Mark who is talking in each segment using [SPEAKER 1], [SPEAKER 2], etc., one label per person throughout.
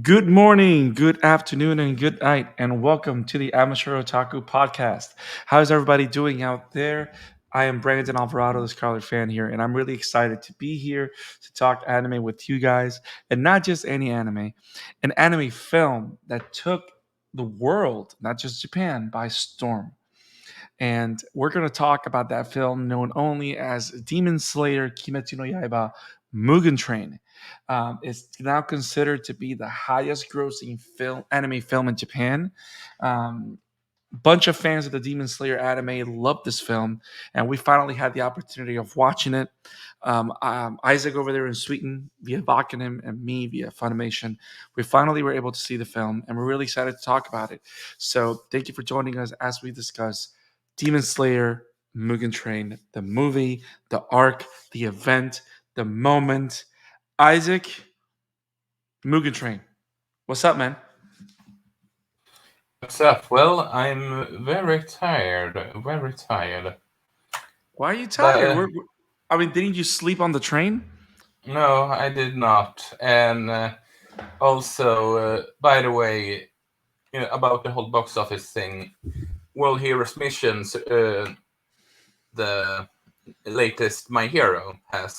[SPEAKER 1] Good morning, good afternoon, and good night, and welcome to the Amateur Otaku Podcast. How's everybody doing out there? I am Brandon Alvarado, the Scarlet fan here, and I'm really excited to be here to talk anime with you guys, and not just any anime, an anime film that took the world, not just Japan, by storm. And we're going to talk about that film known only as Demon Slayer Kimetsu no Yaiba Mugen Train. It's now considered to be the highest grossing anime film in Japan. Um, Bunch of fans of the Demon Slayer anime love this film, and we finally had the opportunity of watching it. Isaac over there in Sweden via Wakamin and me via Funimation. We finally were able to see the film, and we're really excited to talk about it. So, thank you for joining us as we discuss Demon Slayer, Mugen Train, the movie, the arc, the event, the moment. Isaac, Mugen Train. What's up, man?
[SPEAKER 2] What's up? Well, I'm very tired, very tired.
[SPEAKER 1] Why are you
[SPEAKER 2] But
[SPEAKER 1] tired? I mean, didn't you sleep on the train?
[SPEAKER 2] no, I did not. And also, by the way, about the whole box office thing, World Heroes Missions, the latest My Hero, has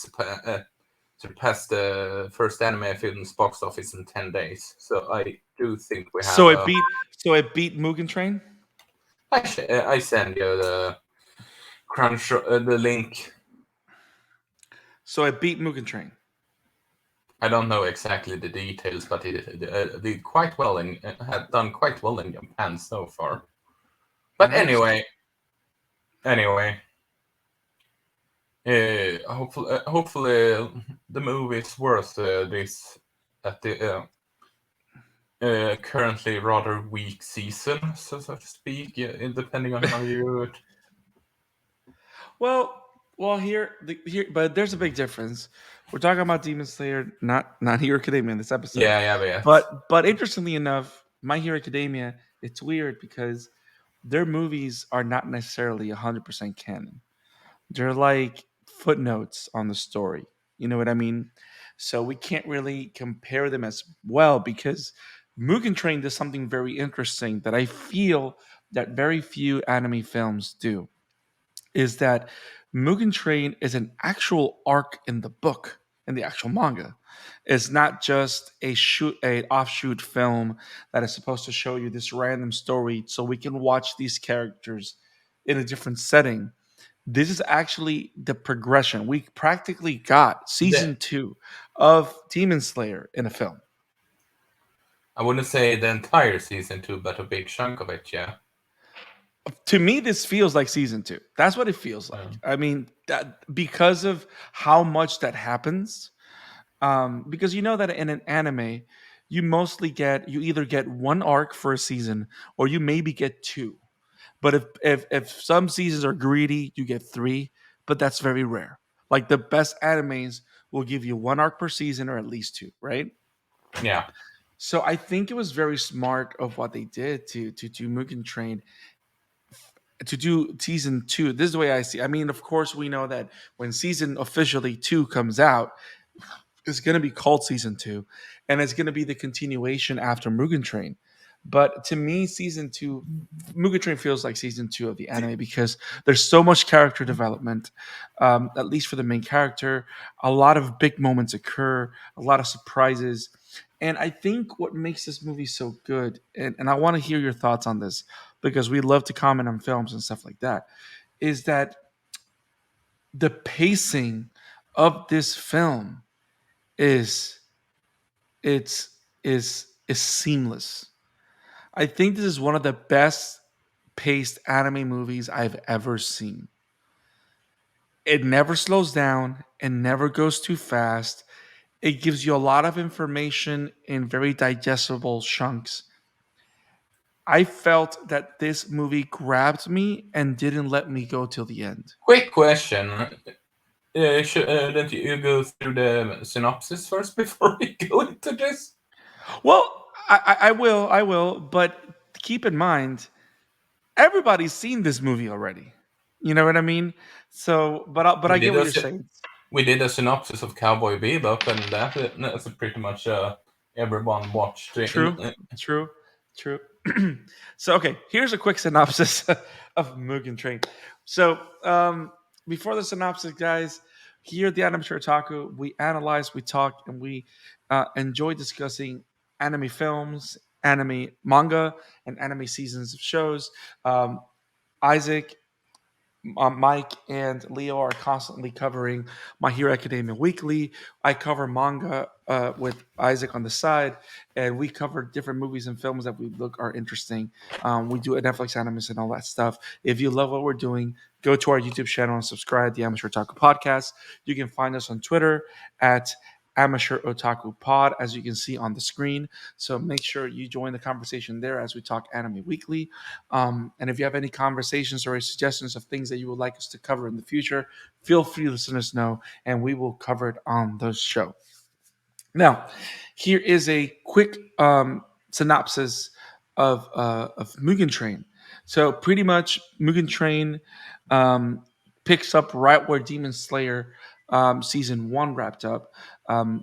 [SPEAKER 2] surpassed the first anime film's box office in 10 days. So I do think we
[SPEAKER 1] So
[SPEAKER 2] have
[SPEAKER 1] it
[SPEAKER 2] a.
[SPEAKER 1] beat so it beat Mugen Train.
[SPEAKER 2] I send you the crunch, the link.
[SPEAKER 1] So it beat Mugen Train.
[SPEAKER 2] I don't know exactly the details, but it did quite well and had done quite well in Japan so far. But
[SPEAKER 1] Interesting.
[SPEAKER 2] anyway, hopefully the movie is worth this at the currently rather weak season, so to speak. Yeah, depending on how you do it.
[SPEAKER 1] Well, here, but there's a big difference. We're talking about Demon Slayer, not Hero Academia in this episode.
[SPEAKER 2] Yeah, yeah, but
[SPEAKER 1] But interestingly enough, My Hero Academia, it's weird because their movies are not necessarily 100% canon. They're like footnotes on the story. You know what I mean? So we can't really compare them as well because Mugen Train does something very interesting that I feel that very few anime films do. Is that Mugen Train is an actual arc in the book, in the actual manga. It's not just a offshoot film that is supposed to show you this random story so we can watch these characters in a different setting. This is actually the progression. We practically got
[SPEAKER 2] the
[SPEAKER 1] season two of Demon Slayer in a film.
[SPEAKER 2] I wouldn't say the entire season two, but a big chunk of it. Yeah.
[SPEAKER 1] To me, this feels like season two. That's what it feels
[SPEAKER 2] Yeah.
[SPEAKER 1] like. I mean, because of how much that happens, because you know that in an anime, you either get one arc for a season or you maybe get two. But if some seasons are greedy, you get three, but that's very rare. Like the best animes will give you one arc per season or at least two, right?
[SPEAKER 2] Yeah.
[SPEAKER 1] So I think it was very smart of what they did to do Mugen Train to do season two. This is the way I see. I mean, of course, we know that when season officially two comes out, it's going to be called season two, and it's going to be the continuation after Mugen Train. But to me, season two, Mugen Train feels like season two of the anime because there's so much character development, at least for the main character. A lot of big moments occur, a lot of surprises. And I think what makes this movie so good, and I want to hear your thoughts on this because we love to comment on films and stuff like that, is that the pacing of this film is it's is seamless. I think this is one of the best paced anime movies I've ever seen. It never slows down, it never goes too fast. It gives you a lot of information in very digestible chunks. I felt that this movie grabbed me and didn't let me go till the end.
[SPEAKER 2] Quick question. Shouldn't you go through the synopsis first before we go into this?
[SPEAKER 1] Well, I will, but keep in mind, everybody's seen this movie already. You know what I mean? So, but
[SPEAKER 2] We
[SPEAKER 1] I get
[SPEAKER 2] did
[SPEAKER 1] what
[SPEAKER 2] a
[SPEAKER 1] you're saying.
[SPEAKER 2] we did a synopsis of Cowboy Bebop, and that's pretty much everyone watched.
[SPEAKER 1] True, true, true. So, okay, here's a quick synopsis of Mugen Train. So, before the synopsis, guys, here at the Amateur Otaku, we analyze, we talk, and we enjoy discussing anime films, anime manga, and anime seasons of shows. Um, Isaac, Mike and Leo are constantly covering My Hero Academia Weekly. I cover manga with Isaac on the side, and we cover different movies and films that we look are interesting. We do a Netflix animes and all that stuff. If you love what we're doing, go to our YouTube channel and subscribe to the Amateur Otaku Podcast. You can find us on Twitter at Amateur Otaku Pod, as you can see on the screen. So make sure you join the conversation there as we talk anime weekly. And if you have any conversations or suggestions of things that you would like us to cover in the future, feel free to let us know, and we will cover it on the show. Now, here is a quick synopsis of Mugen Train. So, pretty much, Mugen Train um, picks up right where Demon Slayer season one wrapped up.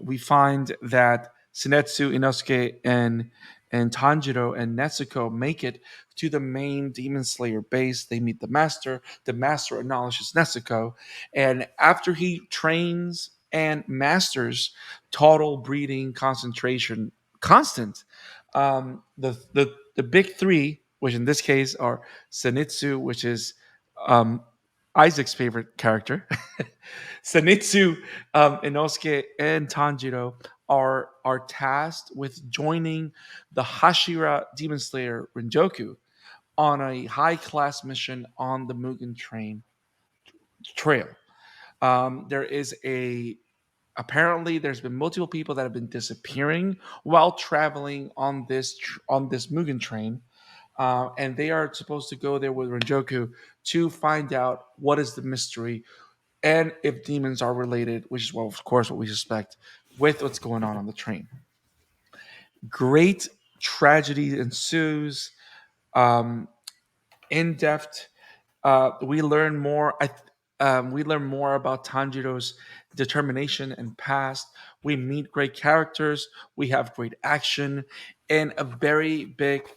[SPEAKER 1] We find that Senetsu, Inosuke, and Tanjiro and Netsuko make it to the main Demon Slayer base. They meet the master. The master acknowledges Netsuko, and after he trains and masters total breeding concentration constant. The big three, which in this case are Zenitsu, which is um, Isaac's favorite character, Zenitsu, Inosuke, and Tanjiro are tasked with joining the Hashira Demon Slayer Renjoku on a high class mission on the Mugen Train trail. There is a apparently there's been multiple people that have been disappearing while traveling on this Mugen train, and they are supposed to go there with Renjoku to find out what is the mystery and if demons are related, which is well, of course, what we suspect with what's going on the train. Great tragedy ensues. Um, in depth we learn more. We learn more about Tanjiro's determination and past. We meet great characters. We have great action and a very big,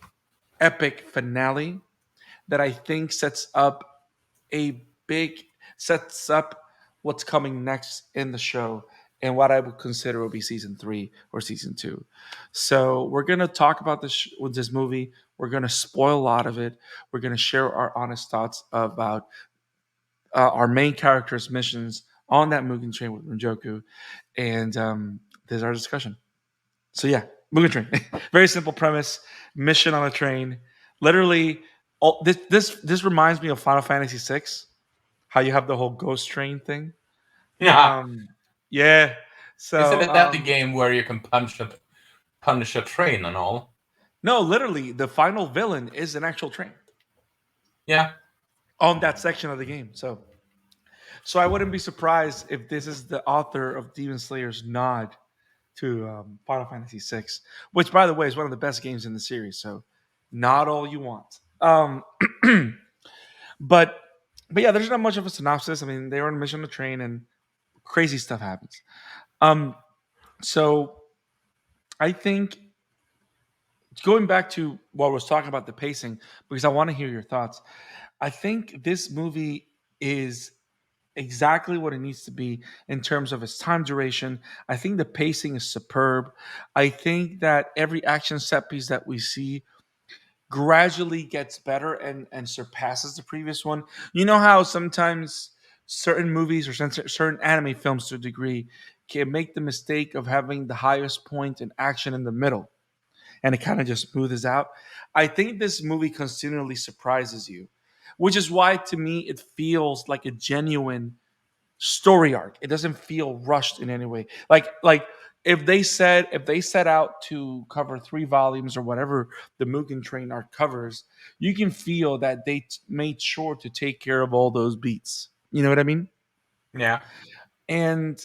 [SPEAKER 1] epic finale that I think a big sets up what's coming next in the show and what I would consider will be season three or season two. So we're gonna talk about this with this movie. We're gonna spoil a lot of it. We're gonna share our honest thoughts about our main character's missions on that Mugen Train with Renjoku, and there's our discussion. So yeah, Mugen Train, very simple premise: mission on a train. Literally, this reminds me of Final Fantasy VI. How you have the whole ghost train thing.
[SPEAKER 2] Yeah.
[SPEAKER 1] Um, yeah.
[SPEAKER 2] Isn't
[SPEAKER 1] So
[SPEAKER 2] that the game where you can punch a train and all?
[SPEAKER 1] no, literally, the final villain is an actual train
[SPEAKER 2] Yeah.
[SPEAKER 1] on that section of the game. So I wouldn't be surprised if this is the author of Demon Slayer's nod to Final Fantasy VI, which, by the way, is one of the best games in the series. So, not all you want. But but yeah, there's not much of a synopsis. I mean, they were on a mission on a train, and crazy stuff happens. Um, so I think going back to what I was talking about the pacing, because I want to hear your thoughts. I think this movie is exactly what it needs to be in terms of its time duration. I think the pacing is superb. I think that every action set piece that we see gradually gets better and surpasses the previous one. You know how sometimes certain movies or certain anime films to a degree can make the mistake of having the highest point in action in the middle and it kind of just smooths out. I think this movie continually surprises you, which is why to me it feels like a genuine story arc. It doesn't feel rushed in any way. Like if they set out to cover 3 volumes or whatever the Mugen Train arc covers, you can feel that they made sure to take care of all those beats. You know what I mean?
[SPEAKER 2] Yeah.
[SPEAKER 1] And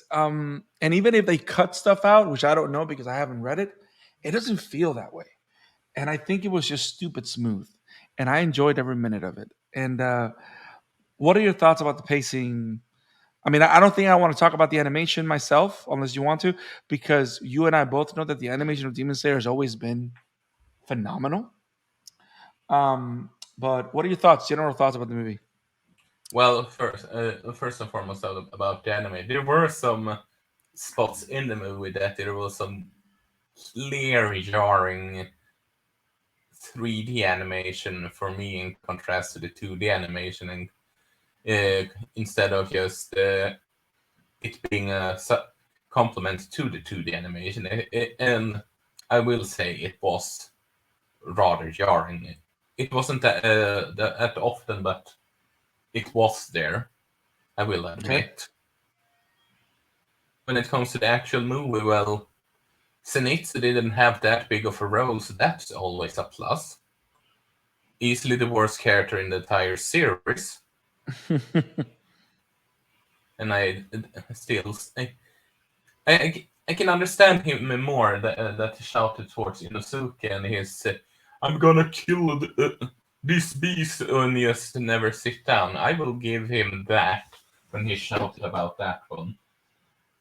[SPEAKER 1] even if they cut stuff out, which I don't know because I haven't read it, it doesn't feel that way. And I think it was just stupid smooth, and I enjoyed every minute of it. And what are your thoughts about the pacing? I mean, I don't think I want to talk about the animation myself, unless you want to, because you and I both know that the animation of Demon Slayer has always been phenomenal. But what are your thoughts, general thoughts about the movie?
[SPEAKER 2] Well, first and foremost about the anime, there were some spots in the movie that there was some clear jarring 3D animation for me in contrast to the 2D animation, and instead of just it being a complement to the 2D animation, and I will say it was rather jarring. It wasn't that often, but it was there. I will
[SPEAKER 1] Okay.
[SPEAKER 2] admit. When it comes to the actual movie, well, Zenitsu didn't have that big of a role, so that's always a plus. Easily the worst character in the entire series, and still I can understand him more that he shouted towards Inosuke and his "I'm gonna kill this beast" and just never sit down. I will give him that when he shouted about that one.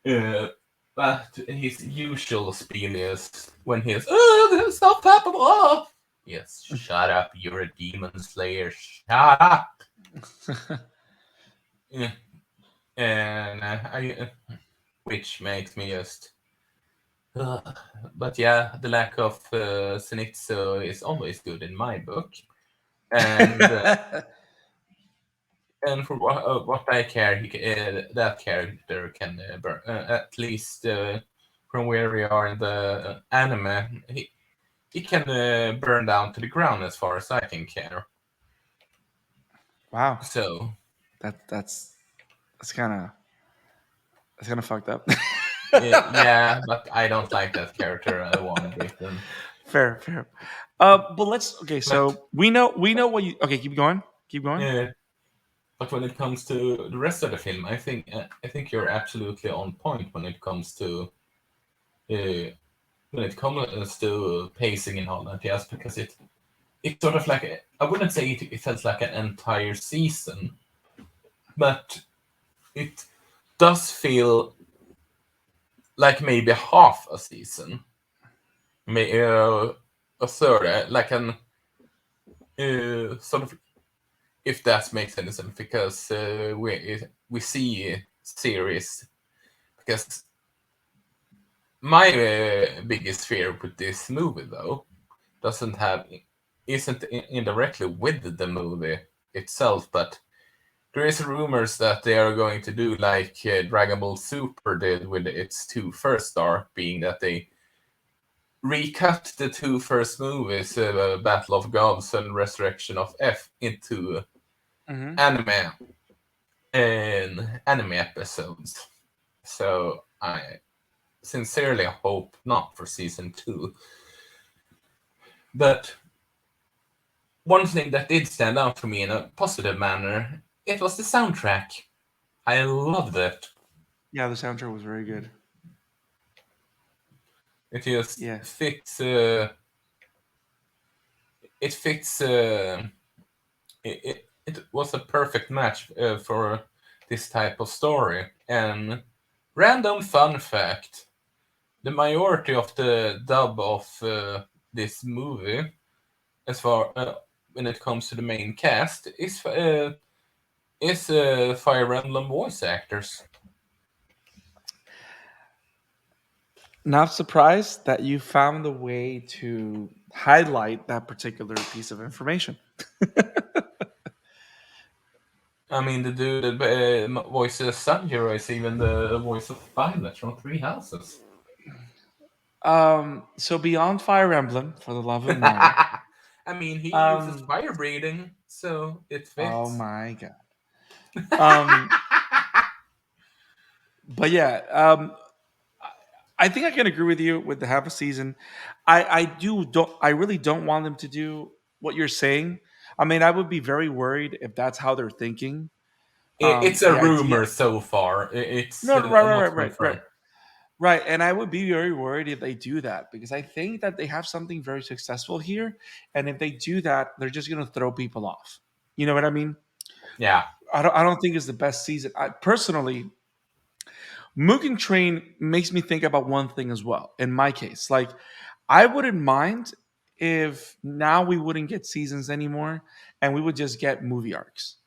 [SPEAKER 2] Uh, but his usual spiel is when he's stop tapping off. Yes, shut up. You're a demon slayer. Shut up. Yeah, and which makes me just. But yeah, the lack of Zenitsu is always good in my book, and for what I care, that character can at least from where we are in the anime, he can burn down to the ground as far as I can care.
[SPEAKER 1] Wow,
[SPEAKER 2] So
[SPEAKER 1] that's kind of fucked up.
[SPEAKER 2] yeah, but I don't like that character one bit. And,
[SPEAKER 1] Fair, fair. But let's okay.
[SPEAKER 2] but
[SPEAKER 1] So we know what you. Okay, keep going. Keep going.
[SPEAKER 2] uh, but when it comes to the rest of the film, I think you're absolutely on point when it comes to pacing and all that. Yes, because it's sort of like I wouldn't say it felt like an entire season, but it does feel like maybe half a season, a third, like an sort of, if that makes any sense, because we see series. Because my biggest fear with this movie, though, doesn't have isn't indirectly with the movie itself, but there is rumors that they are going to do like Dragon Ball Super did with its two first arc, being that they recut the two first movies, Battle of Gods and Resurrection of F, into
[SPEAKER 1] Hmm.
[SPEAKER 2] anime and anime episodes. So I sincerely hope not for season two. But one thing that did stand out for me in a positive manner, it was the soundtrack. I loved it.
[SPEAKER 1] Yeah, the soundtrack was very good.
[SPEAKER 2] It just
[SPEAKER 1] Yeah.
[SPEAKER 2] fits. It fits. It was a perfect match for this type of story. And random fun fact: the majority of the dub of this movie, as far when it comes to the main cast, is Fire Emblem voice actors.
[SPEAKER 1] Not surprised that you found a way to highlight that particular piece of information.
[SPEAKER 2] I mean, the dude that voices Sanjiro is even the voice of Violet from Three Houses.
[SPEAKER 1] So beyond Fire Emblem, for the love of Mario.
[SPEAKER 2] I mean, he uses
[SPEAKER 1] Um,
[SPEAKER 2] fire breathing, so it
[SPEAKER 1] oh
[SPEAKER 2] fits.
[SPEAKER 1] my god. Um, but yeah, I think I can agree with you with the half a season. I really don't want them to do what you're saying. I mean, I would be very worried if that's how they're thinking.
[SPEAKER 2] It's a
[SPEAKER 1] The idea.
[SPEAKER 2] rumor so far. It's
[SPEAKER 1] No, no, right, right,
[SPEAKER 2] not
[SPEAKER 1] right, right, right.
[SPEAKER 2] confirmed.
[SPEAKER 1] Right, and I would be very worried if they do that because I think that they have something very successful here, and if they do that, they're just going to throw people off. You know what I mean?
[SPEAKER 2] Yeah.
[SPEAKER 1] I don't think it's the best season. I personally, Mugen Train makes me think about one thing as well. In my case, like I wouldn't mind if now we wouldn't get seasons anymore and we would just get movie arcs.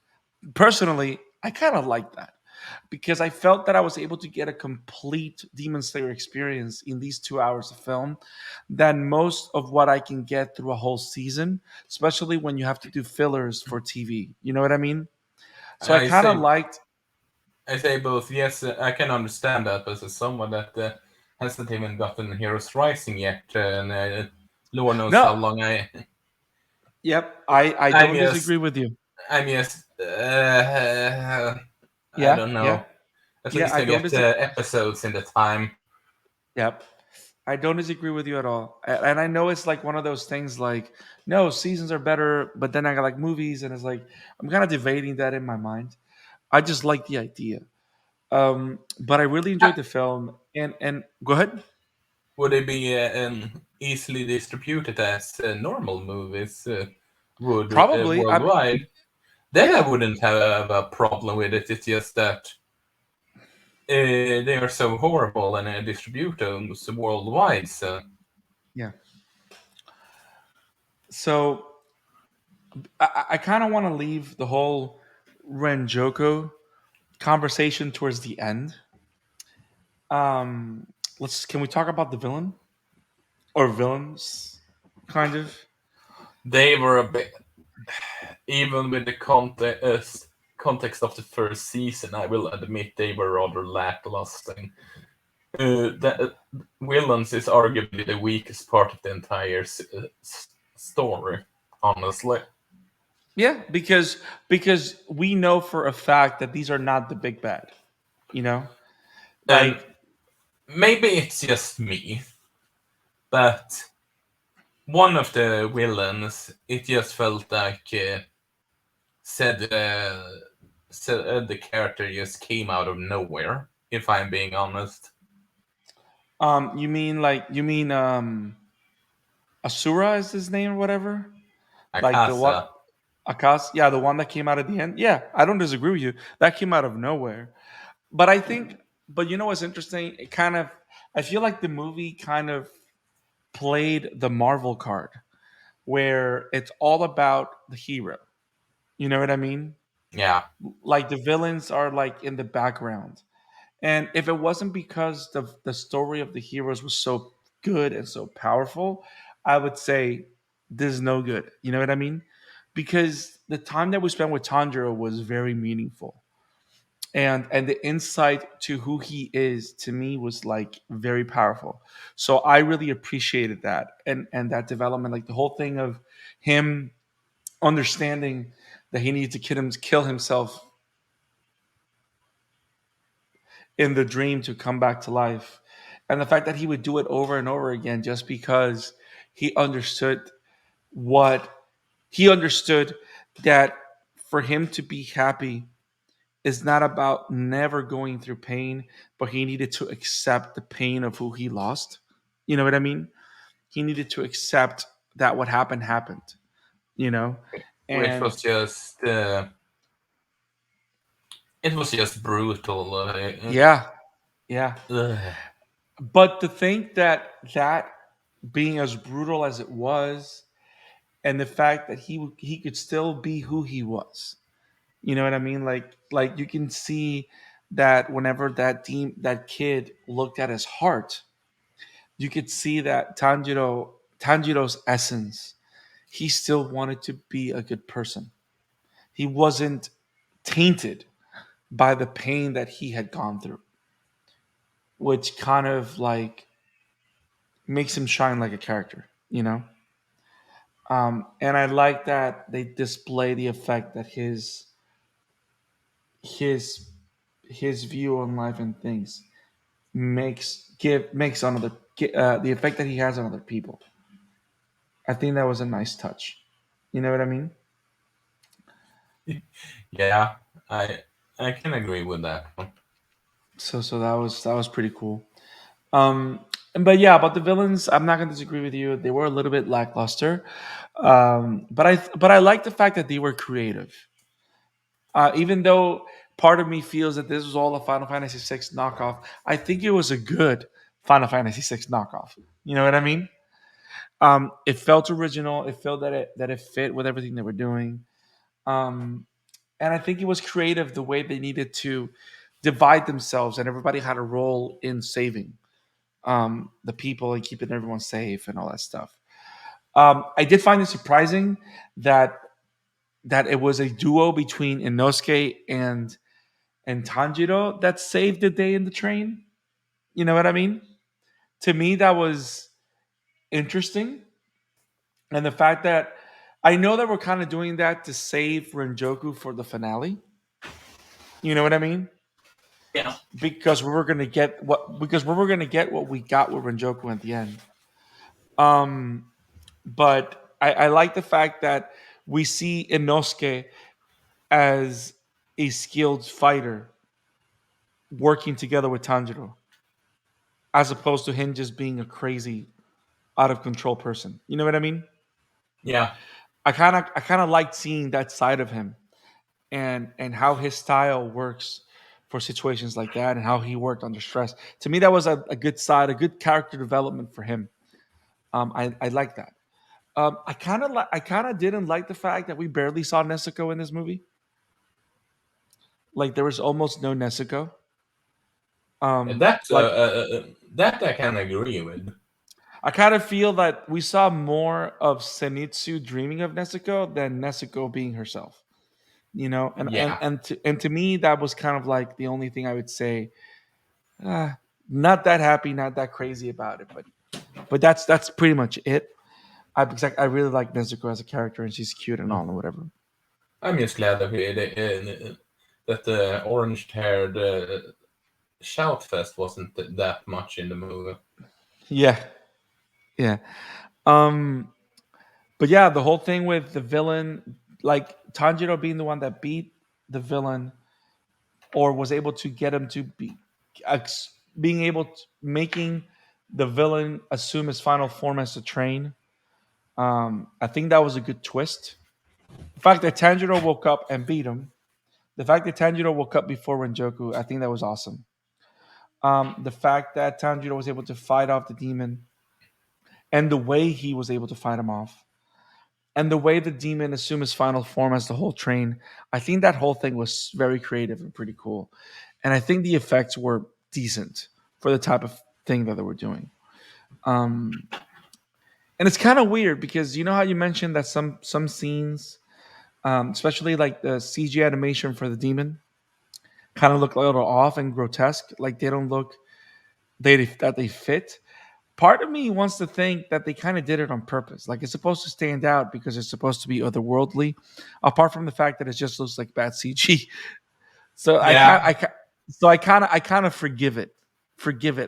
[SPEAKER 1] Personally, I kind of like that because I felt that I was able to get a complete Demon Slayer experience in these 2 hours of film than most of what I can get through a whole season, especially when you have to do fillers for TV. You know what I mean? So I
[SPEAKER 2] I
[SPEAKER 1] kind of
[SPEAKER 2] say
[SPEAKER 1] liked,
[SPEAKER 2] I say both. Yes, I can understand that, but as someone that hasn't even gotten Heroes Rising yet, and Lord knows
[SPEAKER 1] no,
[SPEAKER 2] how long
[SPEAKER 1] yep, I
[SPEAKER 2] I'm
[SPEAKER 1] don't
[SPEAKER 2] just
[SPEAKER 1] disagree with you.
[SPEAKER 2] I'm just I
[SPEAKER 1] Yeah,
[SPEAKER 2] don't
[SPEAKER 1] yeah,
[SPEAKER 2] know. At
[SPEAKER 1] yeah,
[SPEAKER 2] least
[SPEAKER 1] I
[SPEAKER 2] I
[SPEAKER 1] don't
[SPEAKER 2] get
[SPEAKER 1] disagree.
[SPEAKER 2] episodes in the time.
[SPEAKER 1] Yep. I don't disagree with you at all. And I know it's like one of those things like, no, seasons are better, but then I got like movies, and it's like, I'm kind of debating that in my mind. I just like the idea. But I really enjoyed the film. And go ahead.
[SPEAKER 2] Would they be easily distributed as normal movies would
[SPEAKER 1] Probably. I mean,
[SPEAKER 2] worldwide? Then I
[SPEAKER 1] yeah,
[SPEAKER 2] wouldn't have a problem with it. It's just that they are so horrible and distributed worldwide. So
[SPEAKER 1] yeah. So I kind of want to leave the whole Renjoko conversation towards the end. Um, can we talk about the villain or villains, kind of?
[SPEAKER 2] they were a bit, even with the context of the first season, I will admit they were rather lackluster. The villains is arguably the weakest part of the entire story, honestly.
[SPEAKER 1] Yeah, because we know for a fact that these are not the big bad. You know,
[SPEAKER 2] And
[SPEAKER 1] like
[SPEAKER 2] maybe it's just me, but one of the villains, it just felt like said the character just came out of nowhere. If I'm being honest,
[SPEAKER 1] you mean Asura is his name or whatever? Like the
[SPEAKER 2] Akasa.
[SPEAKER 1] what Akas? Yeah, the one that came out at the end. Yeah, I don't disagree with you. That came out of nowhere. But I think, but you know what's interesting? It kind of, I feel like the movie kind of played the Marvel card where it's all about the hero. You know what I mean?
[SPEAKER 2] Yeah,
[SPEAKER 1] Like the villains are like in the background. And if it wasn't because the story of the heroes was so good and so powerful, I would say this is no good. You know what I mean? Because the time that we spent with Tanjiro was very meaningful. And the insight to who he is to me was like very powerful. So I really appreciated that and that development, like the whole thing of him understanding that he needed to kill himself in the dream to come back to life. And the fact that he would do it over and over again just because he understood what he understood that for him to be happy is not about never going through pain, but he needed to accept the pain of who he lost. You know what I mean? He needed to accept that what happened, you know?
[SPEAKER 2] which
[SPEAKER 1] And
[SPEAKER 2] was just it was just brutal.
[SPEAKER 1] yeah, yeah.
[SPEAKER 2] Ugh.
[SPEAKER 1] But to think that that being as brutal as it was, and the fact that he could still be who he was. You know what I mean? Like you can see that whenever that kid looked at his heart, you could see that Tanjiro's essence. He still wanted to be a good person. He wasn't tainted by the pain that he had gone through, which kind of like makes him shine like a character, you know? And I like that they display the effect that his his view on life and things makes on other the effect that he has on other people. I think that was a nice touch. You know what I mean?
[SPEAKER 2] Yeah, I I can agree with that one.
[SPEAKER 1] So that was pretty cool. Um, but yeah, about the villains, I'm not gonna disagree with you. They were a little bit lackluster, but I like the fact that they were creative. Even though part of me feels that this was all a Final Fantasy VI knockoff, I think it was a good Final Fantasy VI knockoff. You know what I mean? It felt original. It felt that it fit with everything they were doing. Um, and I think it was creative the way they needed to divide themselves, and everybody had a role in saving the people and keeping everyone safe and all that stuff. I did find it surprising that it was a duo between Inosuke and Tanjiro that saved the day in the train. You know what I mean? To me, that was interesting, and the fact that I know that we're kind of doing that to save Renjoku for the finale. You know what I mean?
[SPEAKER 2] Yeah,
[SPEAKER 1] Because we were gonna get what we got with Renjoku at the end. Um, but I like the fact that we see Inosuke as a skilled fighter working together with Tanjiro, as opposed to him just being a crazy, out of control person. You know what I mean?
[SPEAKER 2] yeah,
[SPEAKER 1] I kind of liked seeing that side of him, and how his style works for situations like that, and how he worked under stress. To me, that was a good side, a good character development for him. I like that. I kind of didn't like the fact that we barely saw Nezuko in this movie. Like there was almost no Nezuko. Like
[SPEAKER 2] that I can agree with.
[SPEAKER 1] I kind of feel that we saw more of Zenitsu dreaming of Nezuko than Nezuko being herself. You know,
[SPEAKER 2] Yeah,
[SPEAKER 1] and to me that was kind of like the only thing I would say. Not that happy, not that crazy about it, but that's pretty much it. Because I really like Nezuko as a character, and she's cute and all and whatever.
[SPEAKER 2] I'm just glad that the orange-haired Shoutfest wasn't that much in the movie.
[SPEAKER 1] Yeah, yeah. Um, but yeah, the whole thing with the villain, like Tanjiro being the one that beat the villain, or was able to get him to being able to making the villain assume his final form as a train. I think that was a good twist. The fact that Tanjiro woke up and beat him, the fact that Tanjiro woke up before Renjoku, I think that was awesome. The fact that Tanjiro was able to fight off the demon, and the way he was able to fight him off, and the way the demon assumed his final form as the whole train, I think that whole thing was very creative and pretty cool. And I think the effects were decent for the type of thing that they were doing. Um, and it's kind of weird because you know how you mentioned that some scenes, especially like the CG animation for the demon, kind of look a little off and grotesque. Like they don't look they fit. Part of me wants to think that they kind of did it on purpose. Like it's supposed to stand out because it's supposed to be otherworldly, apart from the fact that it just looks like bad CG. So I
[SPEAKER 2] Yeah,
[SPEAKER 1] kind I kind of forgive it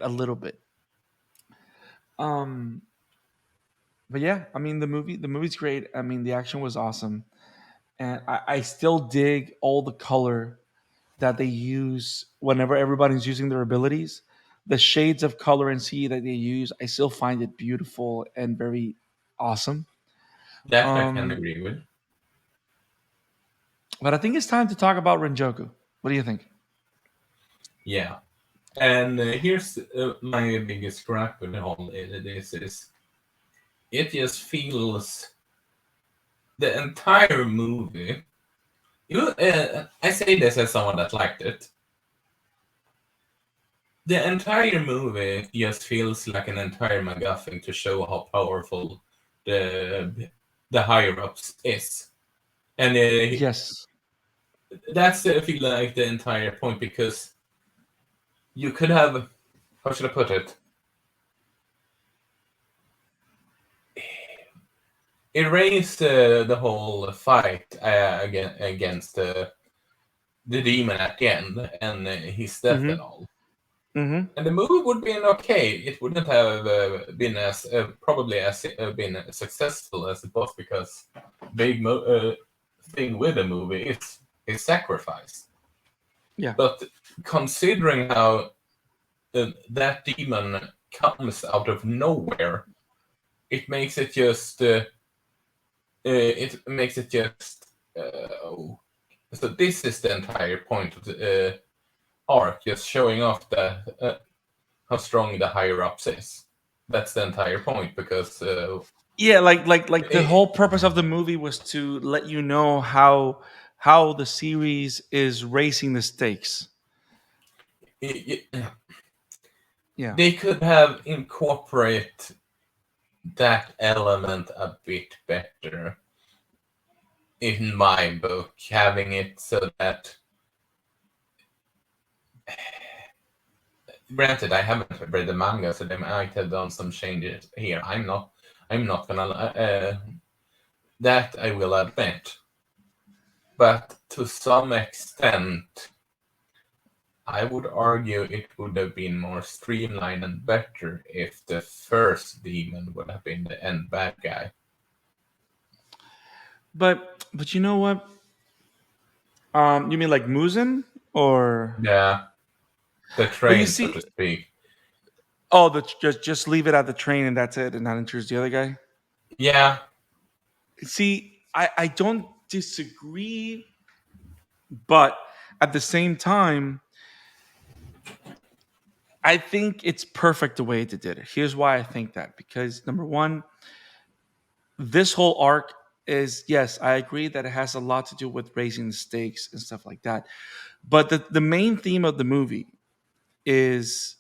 [SPEAKER 1] a little bit. Um, but yeah, I mean the movie's great. I mean the action was awesome, and I still dig all the color that they use whenever everybody's using their abilities. The shades of color and C that they use, I still find it beautiful and very awesome.
[SPEAKER 2] that I can
[SPEAKER 1] Um,
[SPEAKER 2] agree with.
[SPEAKER 1] but I think it's time to talk about Renjoku. What do you think?
[SPEAKER 2] Yeah, and here's my biggest gripe with all this is it just feels the entire movie. I say this as someone that liked it. The entire movie just feels like an entire MacGuffin to show how powerful the higher ups is, and
[SPEAKER 1] Yes.
[SPEAKER 2] that's I feel like the entire point because you could have, how should I put it, erase the whole fight against the demon at the end and his death and
[SPEAKER 1] Mm-hmm.
[SPEAKER 2] all.
[SPEAKER 1] Mm-hmm.
[SPEAKER 2] And the movie would be okay. It wouldn't have been as probably as been successful as it was because thing with the movie is his sacrifice.
[SPEAKER 1] Yeah.
[SPEAKER 2] But considering how that demon comes out of nowhere, it makes it just it makes it just oh. So this is the entire point of the arc, just showing off how strong the higher ups is. That's the entire point because
[SPEAKER 1] Yeah, like the
[SPEAKER 2] it,
[SPEAKER 1] whole purpose of the movie was to let you know how the series is raising the stakes.
[SPEAKER 2] it,
[SPEAKER 1] Yeah.
[SPEAKER 2] they could have incorporate that element a bit better in my book, having it so that, granted, I haven't read the manga, so they might have done some changes here. I'm not gonna that I will admit, but to some extent, I would argue it would have been more streamlined and better if the first demon would have been the end bad guy.
[SPEAKER 1] But you know what? You mean like Muzen or?
[SPEAKER 2] Yeah, the
[SPEAKER 1] But you
[SPEAKER 2] train, so
[SPEAKER 1] see,
[SPEAKER 2] to speak.
[SPEAKER 1] oh, just leave it at the train and that's it, and not introduce the other guy.
[SPEAKER 2] Yeah,
[SPEAKER 1] See, I don't disagree, but at the same time, I think it's perfect the way they did it. Here's why I think that, because number one, this whole arc is, yes, I agree that it has a lot to do with raising the stakes and stuff like that. But the main theme of the movie is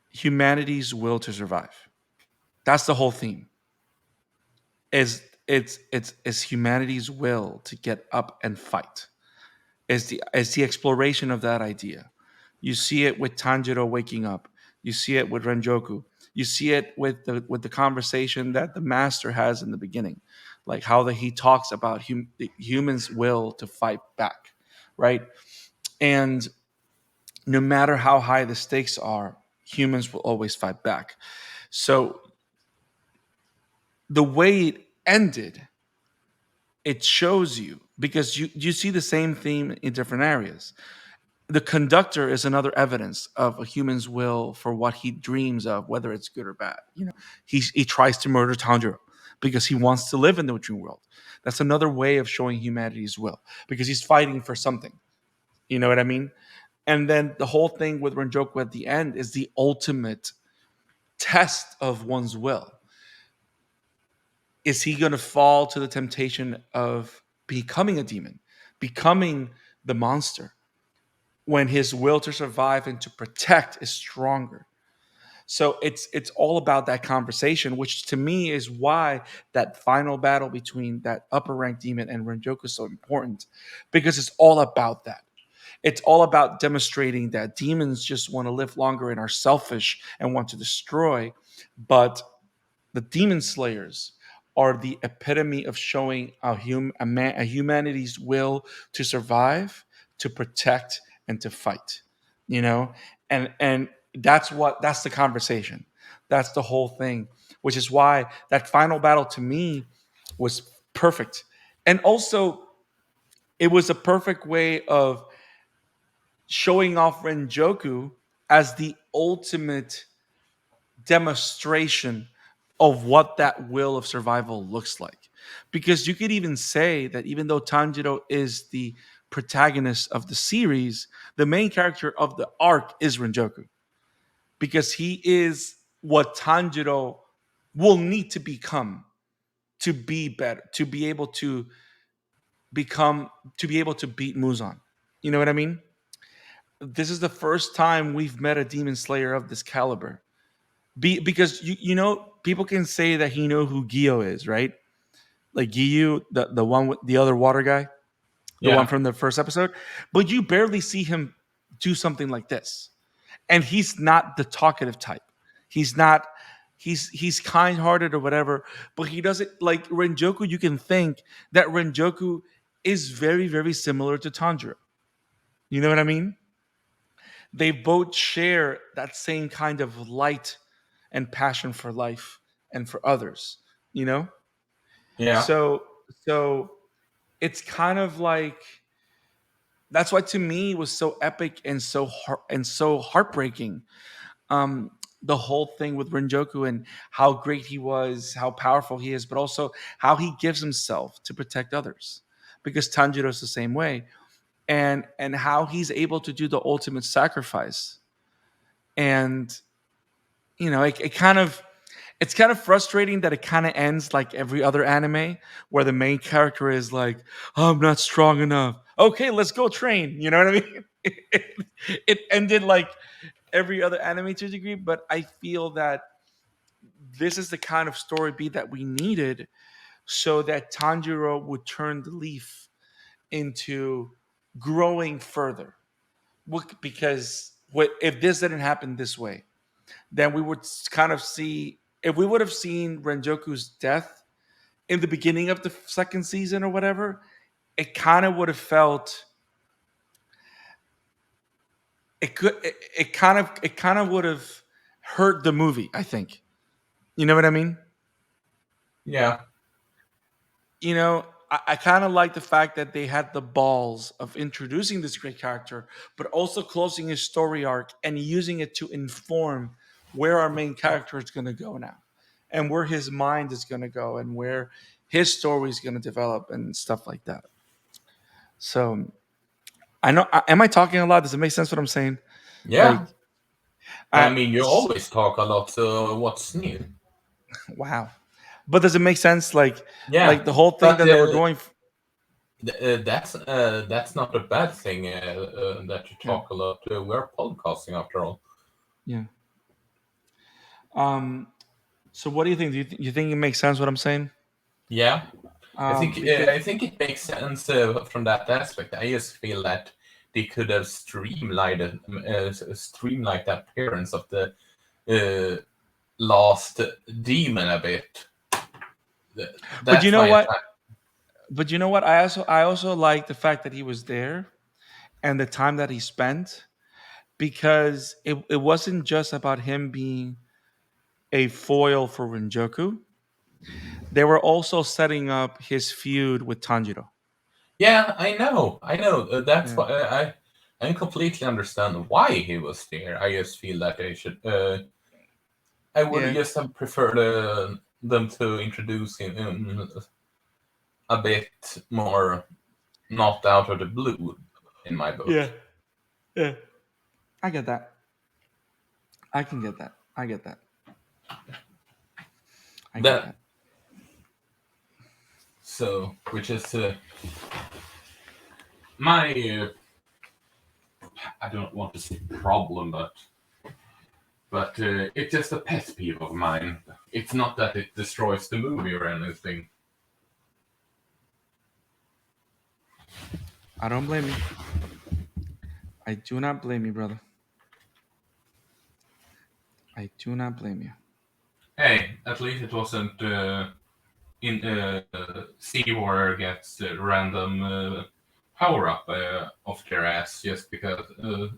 [SPEAKER 1] humanity's will to survive. That's the whole theme. It's humanity's will to get up and fight. Is the exploration of that idea. You see it with Tanjiro waking up. You see it with Renjoku. You see it with the conversation that the master has in the beginning, like how he talks about the humans' will to fight back, right? And no matter how high the stakes are, humans will always fight back. So the way it ended, it shows you, because you see the same theme in different areas. The conductor is another evidence of a human's will for what he dreams of, whether it's good or bad. He tries to murder Tanjiro because he wants to live in the dream world. That's another way of showing humanity's will, because he's fighting for something. You know what I mean? And then the whole thing with Renjoku at the end is the ultimate test of one's will. Is he going to fall to the temptation of becoming a demon, becoming the monster, when his will to survive and to protect is stronger? So it's all about that conversation, which to me is why that final battle between that upper rank demon and Renjoku is so important, because it's all about that. It's all about demonstrating that demons just want to live longer and are selfish and want to destroy, but the demon slayers are the epitome of showing a humanity's will to survive, to protect, and to fight. You know, and that's the conversation. That's the whole thing, which is why that final battle to me was perfect, and also it was a perfect way of showing off Renjoku as the ultimate demonstration of what that will of survival looks like. Because you could even say that even though Tanjiro is the protagonist of the series, the main character of the arc is Renjoku, because he is what Tanjiro will need to become to be better, to be able to become, to be able to beat Muzan. You know what I mean? This is the first time we've met a demon slayer of this caliber. Because you know, people can say that he know who Gio is, right? Like Gio, the one with the other water guy, the one
[SPEAKER 2] yeah,
[SPEAKER 1] from the first episode, but you barely see him do something like this. And he's not the talkative type. He's not. He's kind-hearted or whatever, but he doesn't like Renjoku. You can think that Renjoku is very, very similar to Tanjiro. You know what I mean? They both share that same kind of light and passion for life and for others, you know?
[SPEAKER 2] yeah,
[SPEAKER 1] So it's kind of like, that's why to me it was so epic and so heartbreaking. Um the whole thing with Renjoku and how great he was, how powerful he is, but also how he gives himself to protect others. because Tanjiro's the same way, and how he's able to do the ultimate sacrifice. And it kind of it's kind of frustrating that it kind of ends like every other anime where the main character is like, "Oh, I'm not strong enough. Okay, let's go train." You know what I mean? It ended like every other anime to a degree, but I feel that this is the kind of story beat that we needed so that Tanjiro would turn the leaf into growing further. Because if this didn't happen this way, then we would kind of see, if we would have seen Renjoku's death in the beginning of the second season or whatever, it kind of would have felt it kind of would have hurt the movie, I think. You know what I mean?
[SPEAKER 2] Yeah,
[SPEAKER 1] I kind of like the fact that they had the balls of introducing this great character, but also closing his story arc and using it to inform where our main character is going to go now, and where his mind is going to go, and where his story is going to develop, and stuff like that. So I know, am I talking a lot? Does it make sense what I'm saying?
[SPEAKER 2] yeah.
[SPEAKER 1] Like,
[SPEAKER 2] I
[SPEAKER 1] I
[SPEAKER 2] mean, you always talk a lot, so what's new?
[SPEAKER 1] wow, but does it make sense?
[SPEAKER 2] Yeah,
[SPEAKER 1] Like the whole thing
[SPEAKER 2] but
[SPEAKER 1] that they were going.
[SPEAKER 2] that's not a bad thing that you
[SPEAKER 1] Yeah,
[SPEAKER 2] talk a lot. We're podcasting after all.
[SPEAKER 1] yeah. Um. So what do you think? You think it makes sense what I'm saying?
[SPEAKER 2] Yeah,
[SPEAKER 1] Because
[SPEAKER 2] I think it makes sense from that aspect. I just feel that they could have streamlined the appearance of the uh, last demon a bit.
[SPEAKER 1] but you
[SPEAKER 2] That's
[SPEAKER 1] know
[SPEAKER 2] my
[SPEAKER 1] what?
[SPEAKER 2] attack.
[SPEAKER 1] I also like the fact that he was there and the time that he spent, because it wasn't just about him being a foil for Renjoku. They were also setting up his feud with Tanjiro.
[SPEAKER 2] Yeah, I know. That's
[SPEAKER 1] Yeah.
[SPEAKER 2] why I completely understand why he was there. I just feel that they should. I would
[SPEAKER 1] Yeah.
[SPEAKER 2] just have preferred them to introduce him a bit more, not out of the blue, in my book.
[SPEAKER 1] Yeah. Yeah. I get that. I can get that. I get that. I get
[SPEAKER 2] That
[SPEAKER 1] that.
[SPEAKER 2] so, which is my I don't want to say problem, but it's just a pet peeve of mine. It's not that it destroys the movie or anything.
[SPEAKER 1] I don't blame you. I do not blame you, brother. I do not blame you.
[SPEAKER 2] Hey, at least it wasn't in Sea Warrior gets random power up off their ass just because of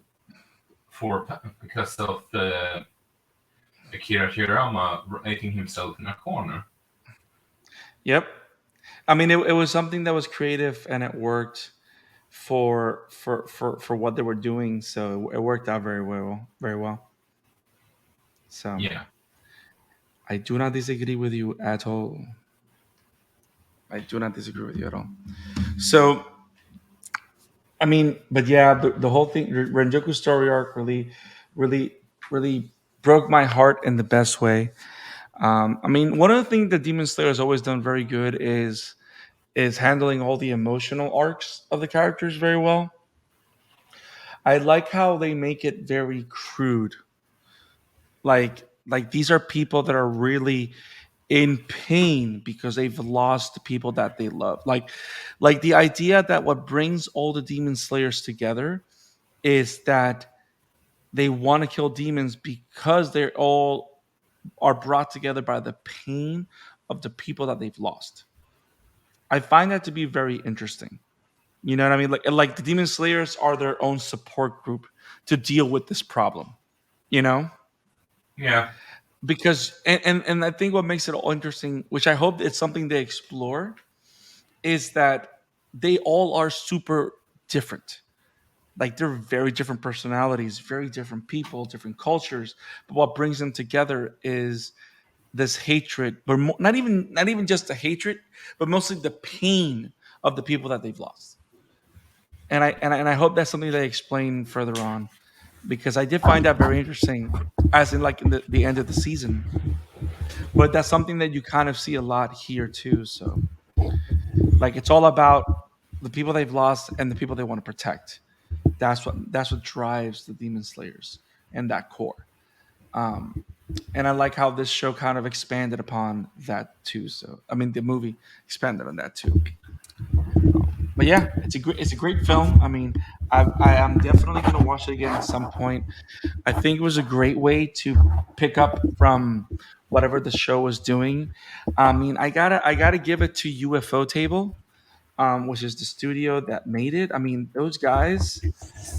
[SPEAKER 2] Akira Hirama writing himself in a corner.
[SPEAKER 1] Yep. I mean, it was something that was creative and it worked for what they were doing. So it worked out very well, very well. So
[SPEAKER 2] Yeah,
[SPEAKER 1] I do not disagree with you at all. I do not disagree with you at all. So I mean, but yeah, the whole thing, Renjoku's story arc really, really broke my heart in the best way. I mean, one of the things that Demon Slayer has always done very good is handling all the emotional arcs of the characters very well. I like how they make it very crude. Like these are people that are really in pain because they've lost the people that they love. Like the idea that what brings all the demon slayers together is that they want to kill demons because they're all are brought together by the pain of the people that they've lost. I find that to be very interesting. You know what I mean? Like the demon slayers are their own support group to deal with this problem. You know?
[SPEAKER 2] yeah,
[SPEAKER 1] Because and I think what makes it all interesting, which I hope it's something they explore, is that they all are super different. Like they're very different personalities, very different people, different cultures. But what brings them together is this hatred, but not even just the hatred, but mostly the pain of the people that they've lost. And I hope that's something they explain further on, because I did find that very interesting, as in like in the end of the season. But that's something that you kind of see a lot here too. So like it's all about the people they've lost and the people they want to protect. That's what drives the Demon Slayers and that core. Um, and I like how this show kind of expanded upon that too. So I mean, the movie expanded on that too. But yeah, it's a great film. I mean, I am definitely gonna watch it again at some point. I think it was a great way to pick up from whatever the show was doing. I mean, I gotta give it to UFO Table, which is the studio that made it. I mean, those guys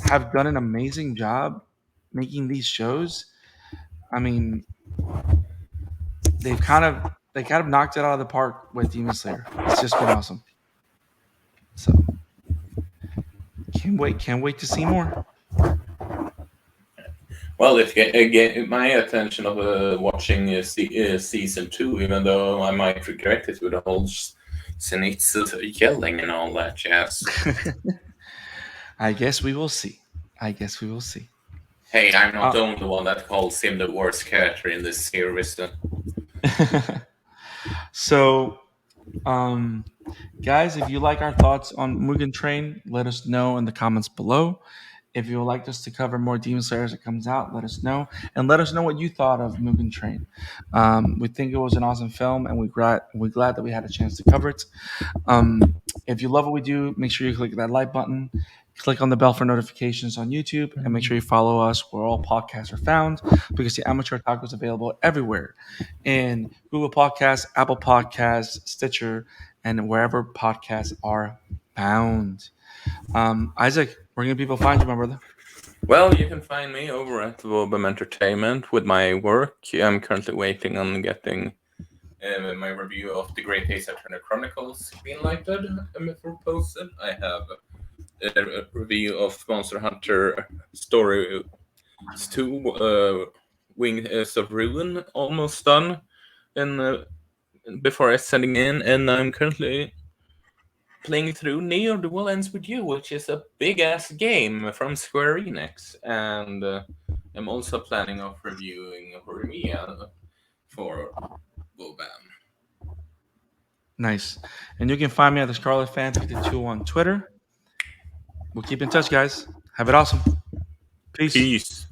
[SPEAKER 1] have done an amazing job making these shows. I mean, they've kind of they kind of knocked it out of the park with Demon Slayer. It's just been awesome. So can't wait to see more.
[SPEAKER 2] Well, it get my attention of watching season two, even though I might regret it with the whole Zenitsu yelling and all that jazz.
[SPEAKER 1] I guess we will see. I guess we will see.
[SPEAKER 2] Hey, I'm not
[SPEAKER 1] Uh,
[SPEAKER 2] the only one that calls him the worst character in this series.
[SPEAKER 1] so, um, guys, if you like our thoughts on Mugen Train, let us know in the comments below. If you would like us to cover more Demon Slayers that comes out, let us know. And let us know what you thought of Mugen Train. We think it was an awesome film, and we're glad that we had a chance to cover it. Um, if you love what we do, make sure you click that like button, click on the bell for notifications on YouTube, and make sure you follow us where all podcasts are found, because the Amateur Talk is available everywhere in Google Podcasts, Apple Podcasts, Stitcher, and wherever podcasts are found. Isaac, where can people find you, my brother?
[SPEAKER 2] Well, you can find me over at Wobum Entertainment with my work. I'm currently waiting on getting my review of the Great Isak Chronicles greenlighted and posted. I have a review of Monster Hunter Story 2, Wings of Ruin, almost done, and before I sending in, and I'm currently playing through Neo Dual Ends with You, which is a big ass game from Square Enix, and I'm also planning of reviewing Horimiya for Boban.
[SPEAKER 1] Nice. And you can find me at the Scarlet Fan 52 on Twitter. We'll keep in touch, guys. Have it awesome. Peace.
[SPEAKER 2] Peace.